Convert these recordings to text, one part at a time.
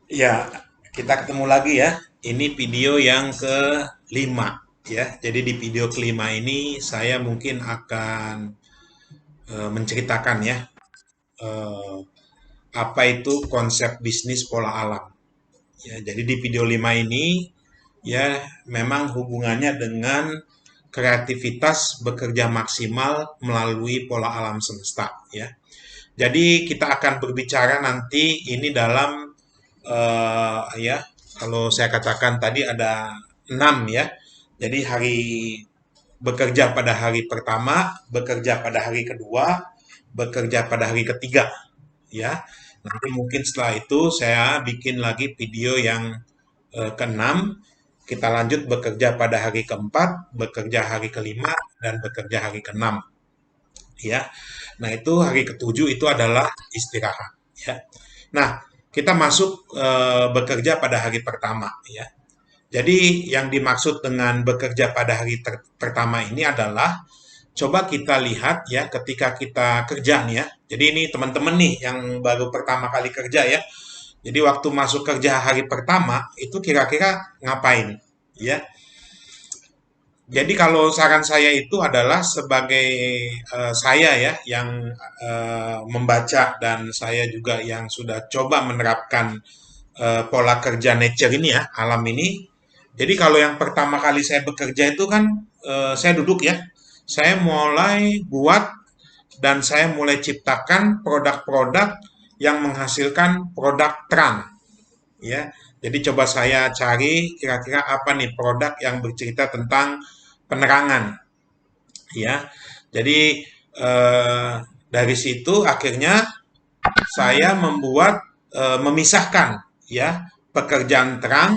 Ya, kita ketemu lagi ya. Ini video yang kelima ya. Jadi di video kelima ini saya mungkin akan menceritakan ya eh, apa itu konsep bisnis pola alam. Ya, jadi di video 5 ini ya memang hubungannya dengan kreativitas bekerja maksimal melalui pola alam semesta ya. Jadi kita akan berbicara nanti ini dalam ya kalau saya katakan tadi ada 6 ya. Jadi hari bekerja pada hari pertama, bekerja pada hari kedua, bekerja pada hari ketiga ya. Nanti mungkin setelah itu saya bikin lagi video yang keenam. Kita lanjut bekerja pada hari keempat, bekerja hari kelima, dan bekerja hari keenam ya. Nah, itu hari ketujuh itu adalah istirahat ya. Nah, kita masuk bekerja pada hari pertama ya. Jadi yang dimaksud dengan bekerja pada hari pertama ini adalah coba kita lihat ya ketika kita kerja nih ya. Jadi ini teman-teman nih yang baru pertama kali kerja ya. Jadi waktu masuk kerja hari pertama itu kira-kira ngapain ya. Jadi kalau saran saya itu adalah sebagai saya ya yang membaca dan saya juga yang sudah coba menerapkan pola kerja nature ini ya, alam ini. Jadi kalau yang pertama kali saya bekerja itu kan saya duduk ya. Saya mulai buat dan saya mulai ciptakan produk-produk yang menghasilkan produk terang ya. Jadi coba saya cari kira-kira apa nih produk yang bercerita tentang penerangan ya. Jadi dari situ akhirnya saya membuat memisahkan ya pekerjaan terang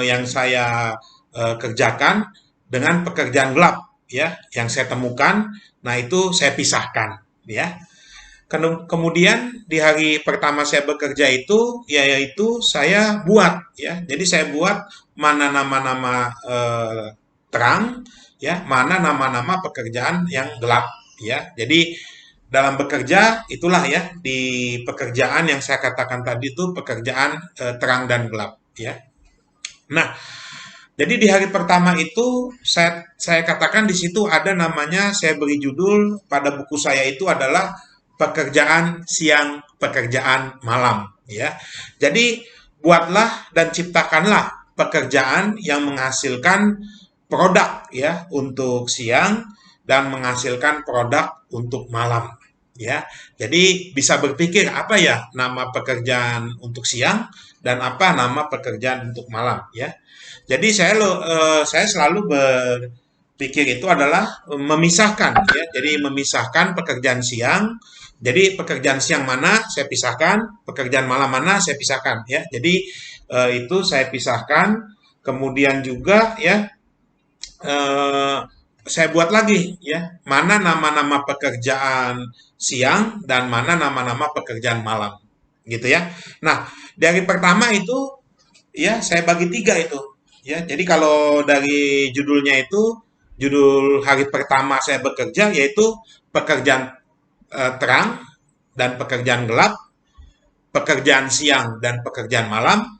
yang saya kerjakan dengan pekerjaan gelap ya yang saya temukan. Nah, itu saya pisahkan ya. Kemudian di hari pertama saya bekerja itu yaitu saya buat ya. Jadi saya buat mana nama-nama terang ya, mana nama-nama pekerjaan yang gelap ya. Jadi dalam bekerja itulah ya di pekerjaan yang saya katakan tadi itu pekerjaan terang dan gelap ya. Nah, jadi di hari pertama itu saya katakan di situ ada namanya saya beri judul pada buku saya itu adalah pekerjaan siang, pekerjaan malam ya. Jadi buatlah dan ciptakanlah pekerjaan yang menghasilkan produk ya untuk siang dan menghasilkan produk untuk malam ya. Jadi bisa berpikir apa ya nama pekerjaan untuk siang dan apa nama pekerjaan untuk malam ya. Jadi saya selalu berpikir itu adalah memisahkan ya. Jadi memisahkan pekerjaan siang. Jadi pekerjaan siang mana saya pisahkan, pekerjaan malam mana saya pisahkan ya. Jadi itu saya pisahkan. Kemudian juga ya eh, saya buat lagi ya mana nama-nama pekerjaan siang dan mana nama-nama pekerjaan malam gitu ya. Nah dari pertama itu ya saya bagi tiga itu ya. Jadi kalau dari judulnya itu judul hari pertama saya bekerja yaitu pekerjaan terang dan pekerjaan gelap, pekerjaan siang dan pekerjaan malam,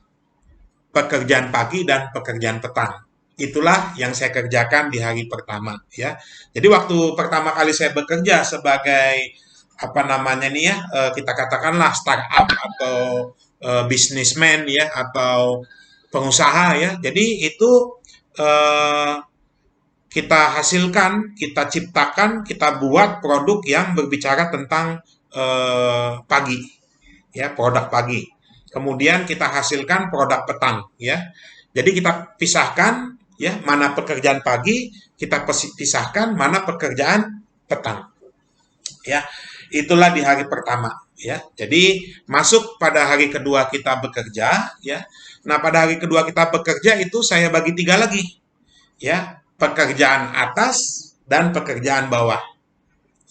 pekerjaan pagi dan pekerjaan petang. Itulah yang saya kerjakan di hari pertama ya. Jadi waktu pertama kali saya bekerja sebagai apa namanya nih ya kita katakanlah startup atau businessman ya atau pengusaha ya. Jadi itu eh, kita hasilkan, kita ciptakan, kita buat produk yang berbicara tentang pagi ya, produk pagi. Kemudian kita hasilkan produk petang ya. Jadi kita pisahkan ya mana pekerjaan pagi, kita pisahkan mana pekerjaan petang ya. Itulah di hari pertama ya. Jadi masuk pada hari kedua kita bekerja ya. Nah, pada hari kedua kita bekerja itu saya bagi tiga lagi ya, pekerjaan atas dan pekerjaan bawah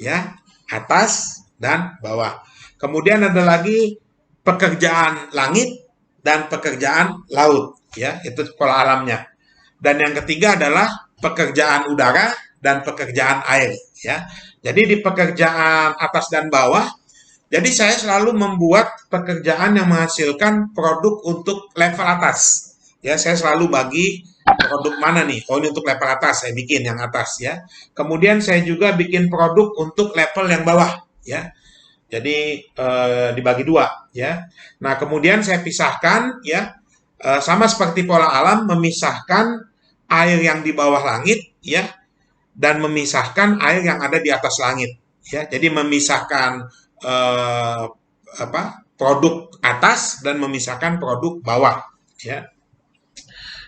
ya, atas dan bawah. Kemudian ada lagi pekerjaan langit dan pekerjaan laut ya, itu pola alamnya. Dan yang ketiga adalah pekerjaan udara dan pekerjaan air ya. Jadi di pekerjaan atas dan bawah Jadi saya selalu membuat pekerjaan yang menghasilkan produk untuk level atas. Ya, saya selalu bagi produk mana nih? Oh, ini untuk level atas, saya bikin yang atas ya. Kemudian saya juga bikin produk untuk level yang bawah ya. Jadi dibagi dua ya. Nah, kemudian saya pisahkan ya, sama seperti pola alam memisahkan air yang di bawah langit ya dan memisahkan air yang ada di atas langit ya. Jadi memisahkan eh, produk atas dan memisahkan produk bawah ya.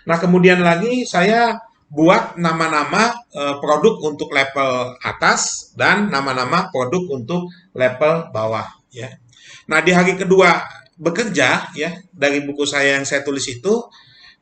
Nah, kemudian lagi saya buat nama-nama produk untuk level atas dan nama-nama produk untuk level bawah ya. Nah, di hari kedua bekerja ya dari buku saya yang saya tulis itu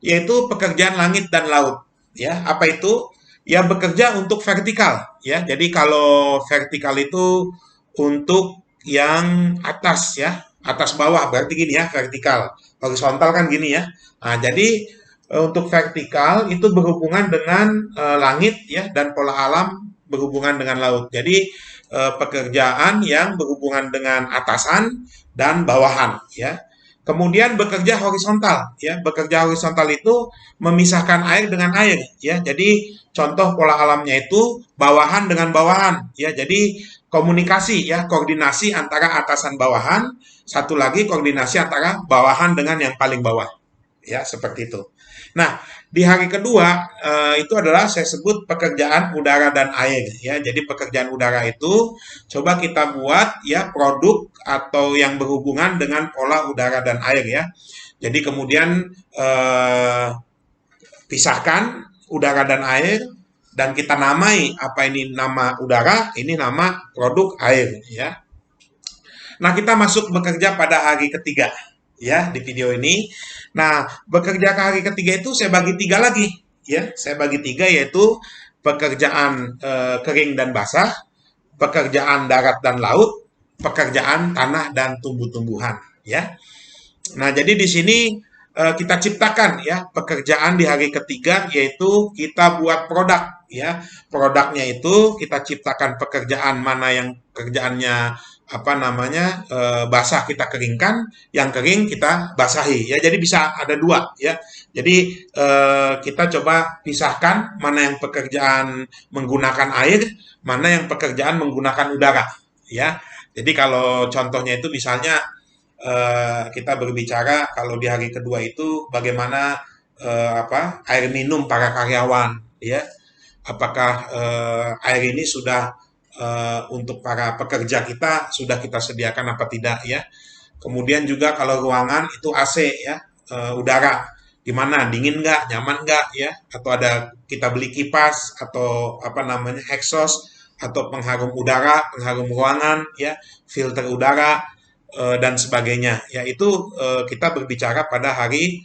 yaitu pekerjaan langit dan laut ya. Apa itu? Ya bekerja untuk vertikal ya. Jadi kalau vertikal itu untuk yang atas ya, atas bawah berarti gini ya, vertikal. Horizontal kan gini ya. Nah, jadi untuk vertikal itu berhubungan dengan langit ya dan pola alam berhubungan dengan laut. Jadi pekerjaan yang berhubungan dengan atasan dan bawahan ya. Kemudian bekerja horizontal ya. Bekerja horizontal itu memisahkan air dengan air ya. Jadi contoh pola alamnya itu bawahan dengan bawahan ya. Jadi komunikasi ya, koordinasi antara atasan bawahan, satu lagi koordinasi antara bawahan dengan yang paling bawah. Ya, seperti itu. Nah, di hari kedua itu adalah saya sebut pekerjaan udara dan air ya. Jadi pekerjaan udara itu coba kita buat ya produk atau yang berhubungan dengan pola udara dan air ya. Jadi kemudian pisahkan udara dan air dan kita namai apa ini nama udara, ini nama produk air ya. Nah, kita masuk bekerja pada hari ketiga ya di video ini. Nah, bekerja ke hari ketiga itu saya bagi tiga lagi ya. Saya bagi tiga yaitu pekerjaan kering dan basah, pekerjaan darat dan laut, pekerjaan tanah dan tumbuh-tumbuhan ya. Nah, jadi di sini kita ciptakan ya pekerjaan di hari ketiga yaitu kita buat produk ya. Produknya itu kita ciptakan pekerjaan mana yang kerjaannya basah kita keringkan, yang kering kita basahi ya. Jadi bisa ada dua ya. Jadi kita coba pisahkan mana yang pekerjaan menggunakan air, mana yang pekerjaan menggunakan udara ya. Jadi kalau contohnya itu misalnya kita berbicara kalau di hari kedua itu bagaimana air minum para karyawan ya. Apakah air ini sudah untuk para pekerja kita sudah kita sediakan apa tidak ya. Kemudian juga kalau ruangan itu AC ya, udara gimana, dingin nggak, nyaman nggak ya, atau ada kita beli kipas atau exhaust atau pengharum udara, pengharum ruangan ya, filter udara dan sebagainya. Ya itu kita berbicara pada hari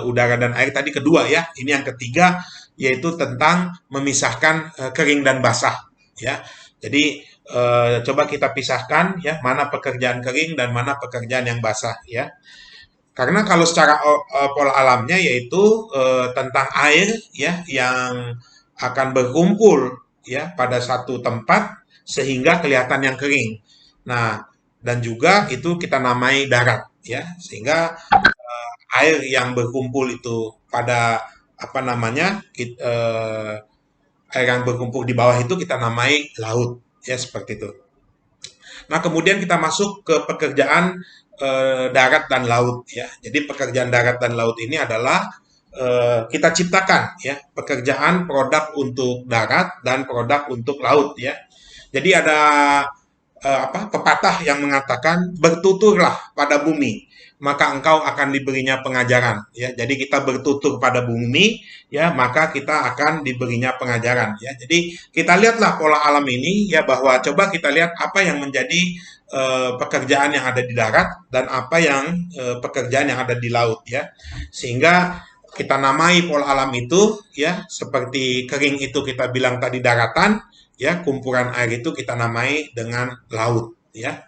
udara dan air tadi kedua ya. Ini yang ketiga yaitu tentang memisahkan kering dan basah ya. Jadi coba kita pisahkan ya mana pekerjaan kering dan mana pekerjaan yang basah ya. Karena kalau secara pola alamnya yaitu tentang air ya yang akan berkumpul ya pada satu tempat sehingga kelihatan yang kering. Nah, dan juga itu kita namai darat ya sehingga air yang berkumpul itu pada air yang berkumpul di bawah itu kita namai laut ya seperti itu. Nah, kemudian kita masuk ke pekerjaan darat dan laut ya. Jadi pekerjaan darat dan laut ini adalah kita ciptakan ya pekerjaan produk untuk darat dan produk untuk laut ya. Jadi ada pepatah yang mengatakan bertuturlah pada bumi maka engkau akan diberinya pengajaran ya. Jadi kita bertutur pada bumi ya maka kita akan diberinya pengajaran ya. Jadi kita lihatlah pola alam ini ya bahwa coba kita lihat apa yang menjadi pekerjaan yang ada di darat dan apa yang pekerjaan yang ada di laut ya. Sehingga kita namai pola alam itu ya seperti kering itu kita bilang tadi daratan ya, kumpulan air itu kita namai dengan laut ya.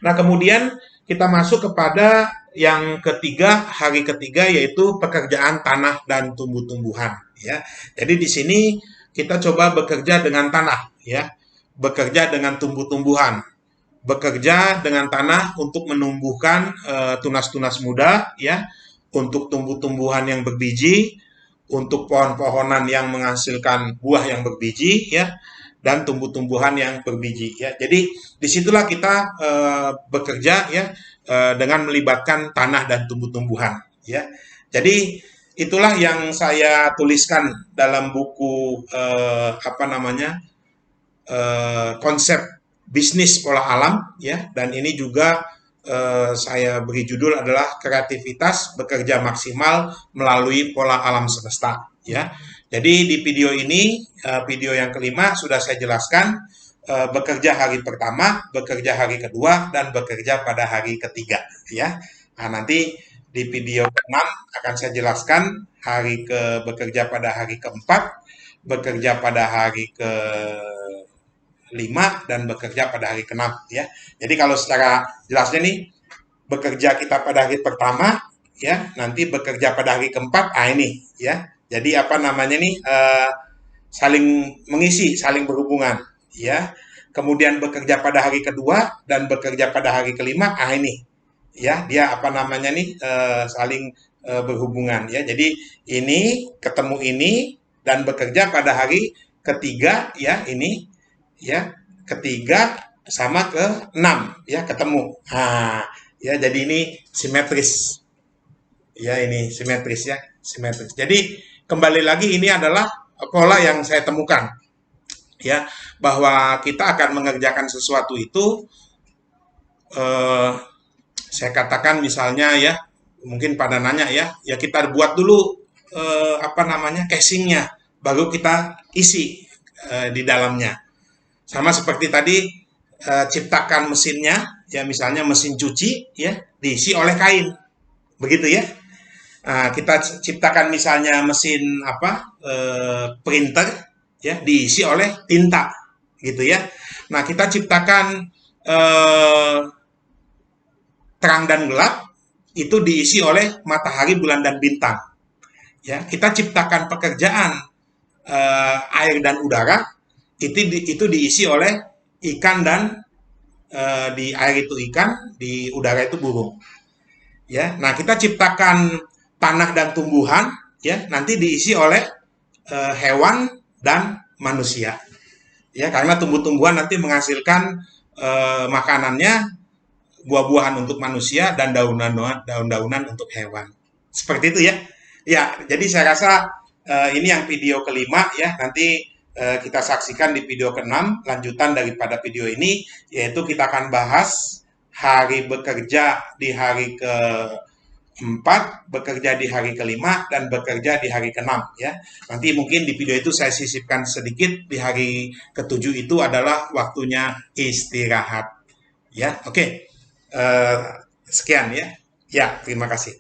Nah, kemudian kita masuk kepada yang ketiga, hari ketiga yaitu pekerjaan tanah dan tumbuh-tumbuhan ya. Jadi di sini kita coba bekerja dengan tanah ya. bekerja dengan tumbuh-tumbuhan, bekerja dengan tanah untuk menumbuhkan tunas-tunas muda, ya, untuk tumbuh-tumbuhan yang berbiji, untuk pohon-pohonan yang menghasilkan buah yang berbiji, ya, dan tumbuh-tumbuhan yang berbiji, ya. Jadi disitulah kita bekerja, ya, dengan melibatkan tanah dan tumbuh-tumbuhan, ya. Jadi itulah yang saya tuliskan dalam buku apa namanya, konsep bisnis pola alam, ya, dan ini juga saya beri judul adalah kreativitas bekerja maksimal melalui pola alam semesta, ya. Jadi di video ini, video yang kelima sudah saya jelaskan bekerja hari pertama, bekerja hari kedua, dan bekerja pada hari ketiga, ya. Nah, nanti di video ke-6 akan saya jelaskan bekerja pada hari keempat, bekerja pada hari ke-5, dan bekerja pada hari ke-6, ya. Jadi kalau secara jelasnya nih, bekerja kita pada hari pertama, ya, nanti bekerja pada hari keempat, ini, ya. Jadi apa namanya nih, saling mengisi, saling berhubungan, ya. Kemudian bekerja pada hari kedua dan bekerja pada hari kelima, ini, ya, dia apa namanya nih, saling berhubungan, ya. Jadi ini ketemu ini dan bekerja pada hari ketiga, ya, ini, ya, ketiga sama ke-6, ya, ketemu. Nah, ya, jadi ini simetris. Ya, ini simetris, ya, simetris. Jadi kembali lagi ini adalah pola yang saya temukan, ya, bahwa kita akan mengerjakan sesuatu itu eh, saya katakan misalnya, ya, mungkin pada nanya, ya kita buat dulu apa namanya, casingnya, baru kita isi di dalamnya. Sama seperti tadi, ciptakan mesinnya, ya, misalnya mesin cuci, ya, diisi oleh kain, begitu, ya. Nah, kita ciptakan misalnya mesin apa, printer, ya, diisi oleh tinta, gitu, ya. Nah, kita ciptakan terang dan gelap, itu diisi oleh matahari, bulan, dan bintang, ya. Kita ciptakan pekerjaan air dan udara, itu diisi oleh ikan dan di air itu ikan, di udara itu burung, ya. Nah, kita ciptakan tanah dan tumbuhan, ya, nanti diisi oleh hewan dan manusia, ya, karena tumbuh-tumbuhan nanti menghasilkan makanannya, buah-buahan untuk manusia dan daun-daunan untuk hewan, seperti itu, ya. Ya, jadi saya rasa ini yang video kelima, ya. Nanti kita saksikan di video ke-6 lanjutan daripada video ini, yaitu kita akan bahas hari bekerja di hari ke-4, bekerja di hari ke-5, dan bekerja di hari ke-6, ya. Nanti mungkin di video itu saya sisipkan sedikit, di hari ke-7 itu adalah waktunya istirahat, ya. Oke. Sekian, ya. Ya, terima kasih.